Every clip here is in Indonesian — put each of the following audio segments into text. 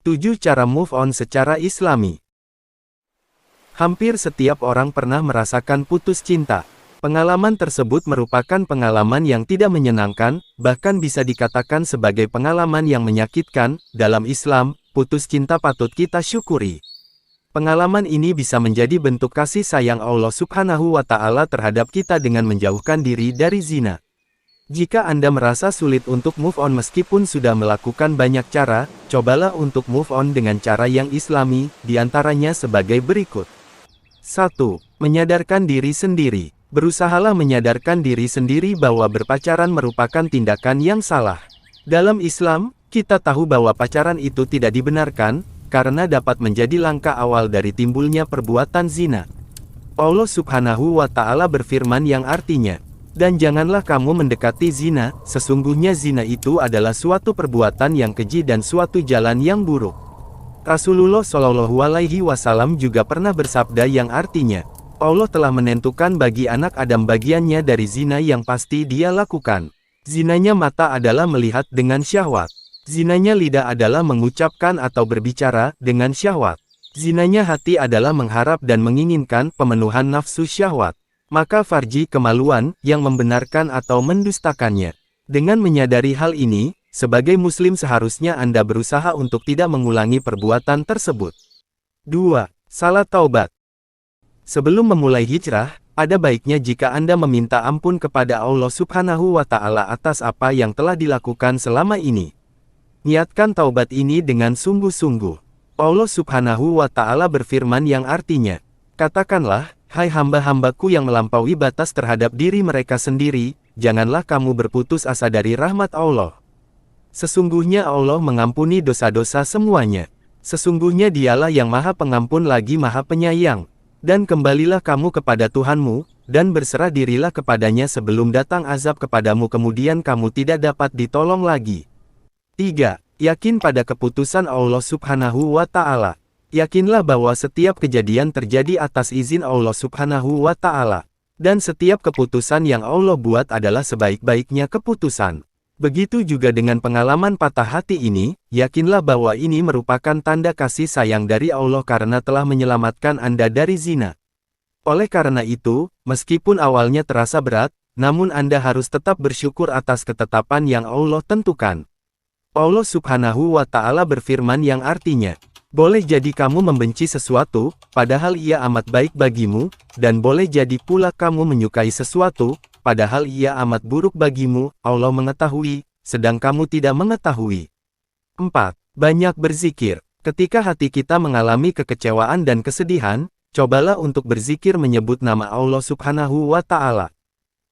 7 cara move on secara Islami. Hampir setiap orang pernah merasakan putus cinta. Pengalaman tersebut merupakan pengalaman yang tidak menyenangkan, bahkan bisa dikatakan sebagai pengalaman yang menyakitkan. Dalam Islam, putus cinta patut kita syukuri. Pengalaman ini bisa menjadi bentuk kasih sayang Allah Subhanahu wa Ta'ala terhadap kita dengan menjauhkan diri dari zina. Jika Anda merasa sulit untuk move on meskipun sudah melakukan banyak cara, cobalah untuk move on dengan cara yang Islami, diantaranya sebagai berikut. 1. Menyadarkan diri sendiri. Berusahalah menyadarkan diri sendiri bahwa berpacaran merupakan tindakan yang salah. Dalam Islam, kita tahu bahwa pacaran itu tidak dibenarkan, karena dapat menjadi langkah awal dari timbulnya perbuatan zina. Allah Subhanahu wa Ta'ala berfirman yang artinya, "Dan janganlah kamu mendekati zina, sesungguhnya zina itu adalah suatu perbuatan yang keji dan suatu jalan yang buruk." Rasulullah Shallallahu Alaihi Wasallam juga pernah bersabda yang artinya, Allah telah menentukan bagi anak Adam bagiannya dari zina yang pasti dia lakukan. Zinanya mata adalah melihat dengan syahwat. Zinanya lidah adalah mengucapkan atau berbicara dengan syahwat. Zinanya hati adalah mengharap dan menginginkan pemenuhan nafsu syahwat. Maka farji kemaluan yang membenarkan atau mendustakannya. Dengan menyadari hal ini, sebagai muslim seharusnya Anda berusaha untuk tidak mengulangi perbuatan tersebut. 2. Salah taubat. Sebelum memulai hijrah, ada baiknya jika Anda meminta ampun kepada Allah Subhanahu wa Ta'ala atas apa yang telah dilakukan selama ini. Niatkan taubat ini dengan sungguh-sungguh. Allah Subhanahu wa Ta'ala berfirman yang artinya, "Katakanlah, hai hamba-hambaku yang melampaui batas terhadap diri mereka sendiri, janganlah kamu berputus asa dari rahmat Allah. Sesungguhnya Allah mengampuni dosa-dosa semuanya. Sesungguhnya Dialah yang Maha Pengampun lagi Maha Penyayang. Dan kembalilah kamu kepada Tuhanmu, dan berserah dirilah kepadanya sebelum datang azab kepadamu kemudian kamu tidak dapat ditolong lagi." 3. Yakin pada keputusan Allah Subhanahu wa Ta'ala. Yakinlah bahwa setiap kejadian terjadi atas izin Allah Subhanahu wa Ta'ala. Dan setiap keputusan yang Allah buat adalah sebaik-baiknya keputusan. Begitu juga dengan pengalaman patah hati ini, yakinlah bahwa ini merupakan tanda kasih sayang dari Allah karena telah menyelamatkan Anda dari zina. Oleh karena itu, meskipun awalnya terasa berat, namun Anda harus tetap bersyukur atas ketetapan yang Allah tentukan. Allah Subhanahu wa Ta'ala berfirman yang artinya, "Boleh jadi kamu membenci sesuatu, padahal ia amat baik bagimu, dan boleh jadi pula kamu menyukai sesuatu, padahal ia amat buruk bagimu, Allah mengetahui, sedang kamu tidak mengetahui." 4. Banyak berzikir. Ketika hati kita mengalami kekecewaan dan kesedihan, cobalah untuk berzikir menyebut nama Allah Subhanahu wa Ta'ala.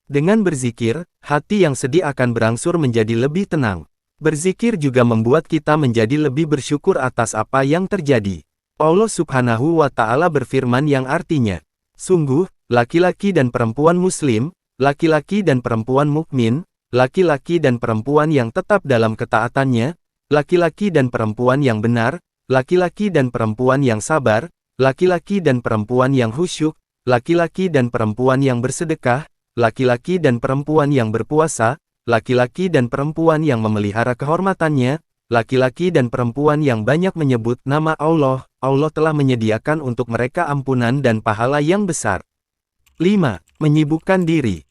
Dengan berzikir, hati yang sedih akan berangsur menjadi lebih tenang. Berzikir juga membuat kita menjadi lebih bersyukur atas apa yang terjadi. Allah Subhanahu wa Ta'ala berfirman yang artinya, "Sungguh, laki-laki dan perempuan muslim, laki-laki dan perempuan mukmin, laki-laki dan perempuan yang tetap dalam ketaatannya, laki-laki dan perempuan yang benar, laki-laki dan perempuan yang sabar, laki-laki dan perempuan yang khusyuk, laki-laki dan perempuan yang bersedekah, laki-laki dan perempuan yang berpuasa, laki-laki dan perempuan yang memelihara kehormatannya, laki-laki dan perempuan yang banyak menyebut nama Allah, Allah telah menyediakan untuk mereka ampunan dan pahala yang besar." 5. Menyibukkan diri.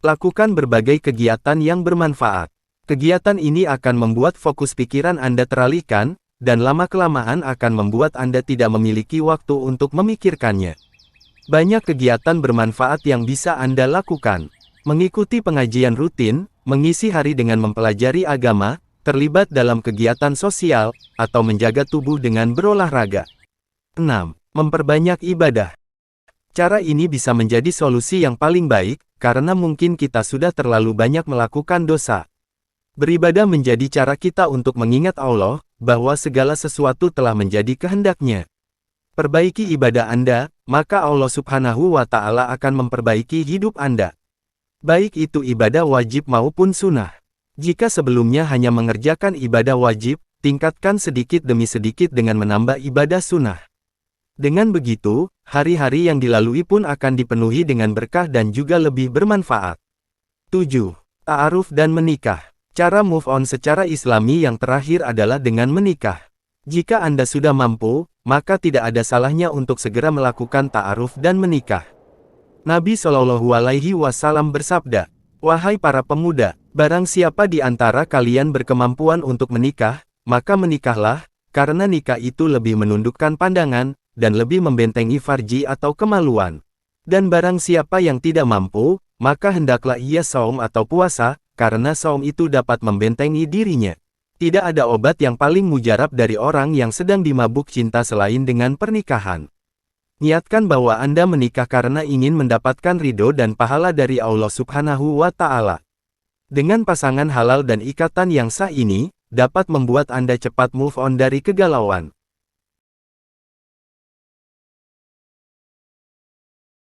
Lakukan berbagai kegiatan yang bermanfaat. Kegiatan ini akan membuat fokus pikiran Anda teralihkan, dan lama-kelamaan akan membuat Anda tidak memiliki waktu untuk memikirkannya. Banyak kegiatan bermanfaat yang bisa Anda lakukan. Mengikuti pengajian rutin, mengisi hari dengan mempelajari agama, terlibat dalam kegiatan sosial, atau menjaga tubuh dengan berolahraga. 6. Memperbanyak ibadah. Cara ini bisa menjadi solusi yang paling baik, karena mungkin kita sudah terlalu banyak melakukan dosa. Beribadah menjadi cara kita untuk mengingat Allah, bahwa segala sesuatu telah menjadi kehendak-Nya. Perbaiki ibadah Anda, maka Allah Subhanahu wa Ta'ala akan memperbaiki hidup Anda. Baik itu ibadah wajib maupun sunnah. Jika sebelumnya hanya mengerjakan ibadah wajib, tingkatkan sedikit demi sedikit dengan menambah ibadah sunnah. Dengan begitu, hari-hari yang dilalui pun akan dipenuhi dengan berkah dan juga lebih bermanfaat. 7. Ta'aruf dan menikah. Cara move on secara Islami yang terakhir adalah dengan menikah. Jika Anda sudah mampu, maka tidak ada salahnya untuk segera melakukan ta'aruf dan menikah. Nabi Shallallahu Alaihi Wasallam bersabda, "Wahai para pemuda, barang siapa di antara kalian berkemampuan untuk menikah, maka menikahlah, karena nikah itu lebih menundukkan pandangan, dan lebih membentengi farji atau kemaluan. Dan barang siapa yang tidak mampu, maka hendaklah ia saum atau puasa, karena saum itu dapat membentengi dirinya." Tidak ada obat yang paling mujarab dari orang yang sedang dimabuk cinta selain dengan pernikahan. Niatkan bahwa Anda menikah karena ingin mendapatkan ridho dan pahala dari Allah Subhanahu wa Ta'ala. Dengan pasangan halal dan ikatan yang sah ini, dapat membuat Anda cepat move on dari kegalauan.